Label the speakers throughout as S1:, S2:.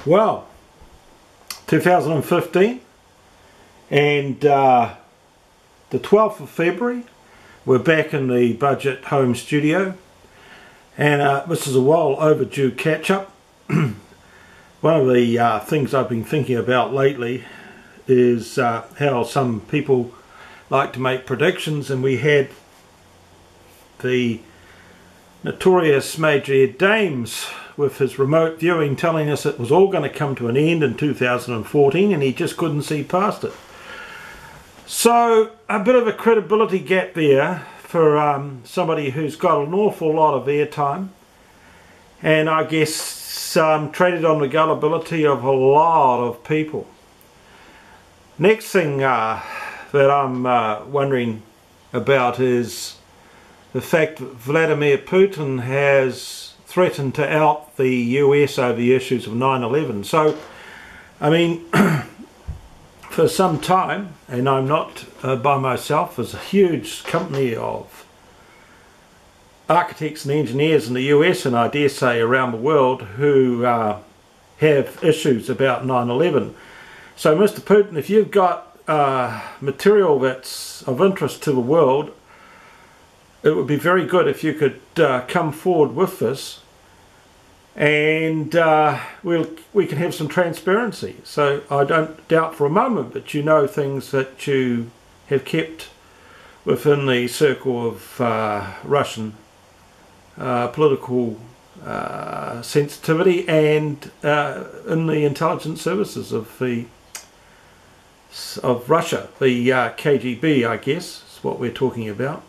S1: Well, 2015 and the 12th of February we're back in the budget home studio, and this is a well overdue catch-up. One of the things I've been thinking about lately is how some people like to make predictions, and we had the notorious Major Ed Dames with his remote viewing telling us it was all going to come to an end in 2014, and he just couldn't see past it. So a bit of a credibility gap there for somebody who's got an awful lot of airtime, and I guess traded on the gullibility of a lot of people. Next thing that I'm wondering about is the fact that Vladimir Putin has threatened to out the US over the issues of 9/11. So, I mean, for some time, and I'm not by myself, there's a huge company of architects and engineers in the US, and I dare say around the world, who have issues about 9/11. So Mr. Putin, if you've got material that's of interest to the world, it would be very good if you could come forward with this, and we can have some transparency. So I don't doubt for a moment that you know things that you have kept within the circle of Russian political sensitivity and in the intelligence services of Russia, the KGB, I guess is what we're talking about.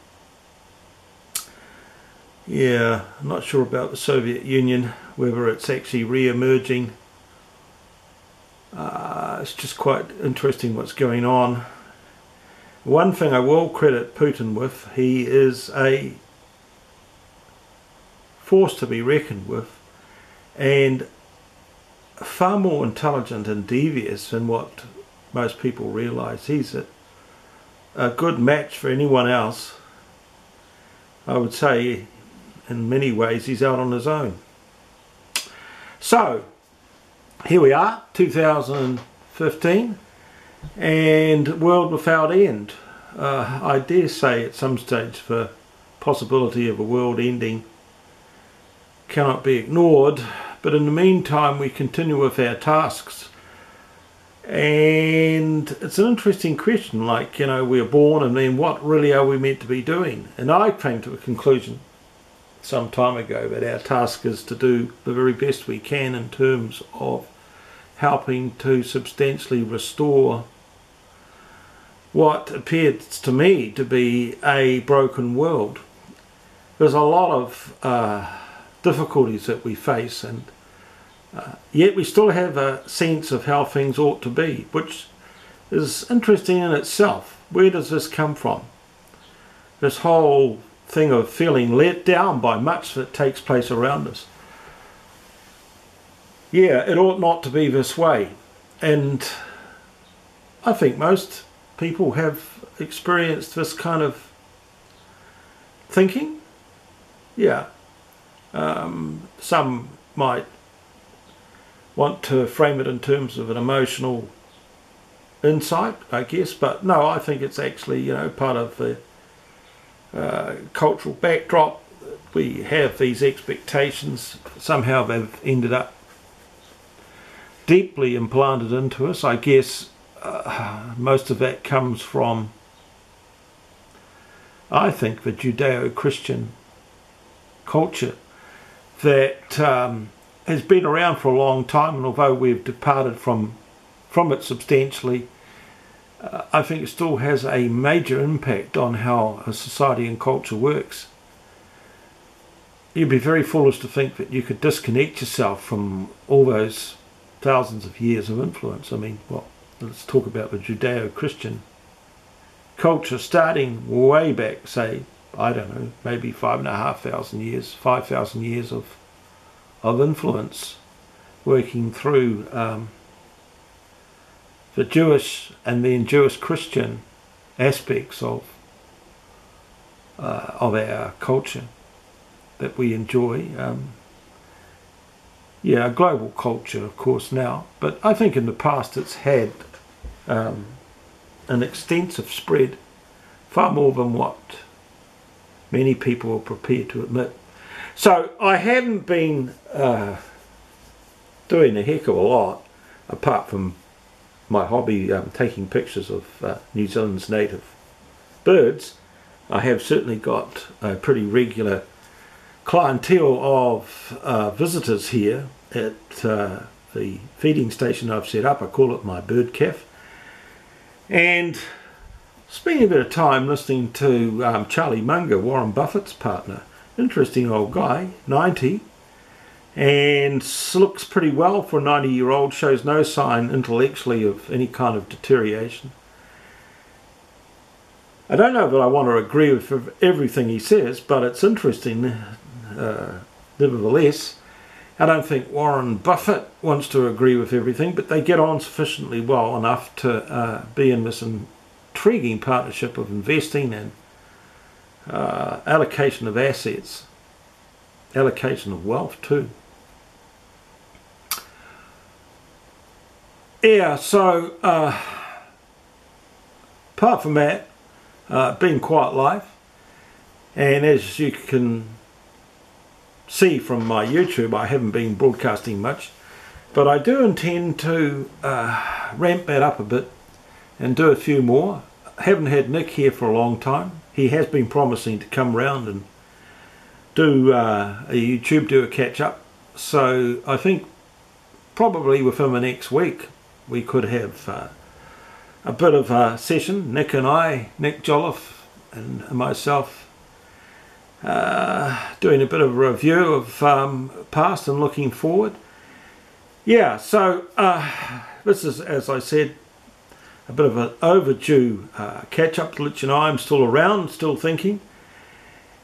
S1: Yeah, I'm not sure about the Soviet Union, whether it's actually re-emerging. It's just quite interesting what's going on. One thing I will credit Putin with, he is a force to be reckoned with, and far more intelligent and devious than what most people realise. He's a good match for anyone else. I would say in many ways he's out on his own. So here we are, 2015, and world without end. I dare say at some stage the possibility of a world ending cannot be ignored, but in the meantime we continue with our tasks. And it's an interesting question, like, you know, we're born and then what really are we meant to be doing? And I came to a conclusion some time ago that our task is to do the very best we can in terms of helping to substantially restore what appears to me to be a broken world. There's a lot of difficulties that we face, and yet we still have a sense of how things ought to be, which is interesting in itself. Where does this come from? This whole thing of feeling let down by much that takes place around us. Yeah, it ought not to be this way, and I think most people have experienced this kind of thinking. Yeah, some might want to frame it in terms of an emotional insight, I guess, but no, I think it's actually, you know, part of the cultural backdrop. We have these expectations, somehow they've ended up deeply implanted into us. I guess most of that comes from, I think, the Judeo-Christian culture that has been around for a long time, and although we've departed from it substantially, I think it still has a major impact on how a society and culture works. You'd be very foolish to think that you could disconnect yourself from all those thousands of years of influence. I mean, well, let's talk about the Judeo-Christian culture starting way back, say, I don't know, maybe 5,500 years, 5,000 years of influence working through the Jewish and then Jewish-Christian aspects of our culture that we enjoy. yeah, a global culture, of course, now. But I think in the past it's had an extensive spread, far more than what many people are prepared to admit. So I haven't been doing a heck of a lot, apart from my hobby, taking pictures of New Zealand's native birds. I have certainly got a pretty regular clientele of visitors here at the feeding station I've set up. I call it my bird cafe, and spending a bit of time listening to Charlie Munger, Warren Buffett's partner. Interesting old guy, 90, and looks pretty well for a 90-year-old, shows no sign intellectually of any kind of deterioration. I don't know that I want to agree with everything he says, but it's interesting nevertheless. I don't think Warren Buffett wants to agree with everything, but they get on sufficiently well enough to be in this intriguing partnership of investing and allocation of assets, allocation of wealth too. Yeah, so apart from that, been quiet life, and as you can see from my YouTube, I haven't been broadcasting much, but I do intend to ramp that up a bit and do a few more. I haven't had Nick here for a long time. He has been promising to come round and do a YouTube, do a catch up, so I think probably within the next week we could have a bit of a session, Nick and I, Nick Jolliffe and myself, doing a bit of a review of past and looking forward. Yeah, so this is, as I said, a bit of an overdue catch-up to let you know I'm still around, still thinking,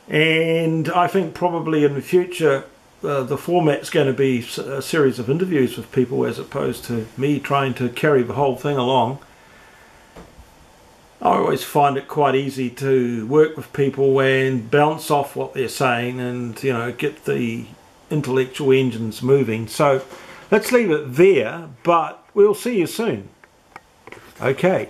S1: and I think probably in the future the format's going to be a series of interviews with people as opposed to me trying to carry the whole thing along. I always find it quite easy to work with people and bounce off what they're saying and, you know, get the intellectual engines moving. So let's leave it there, but we'll see you soon. Okay.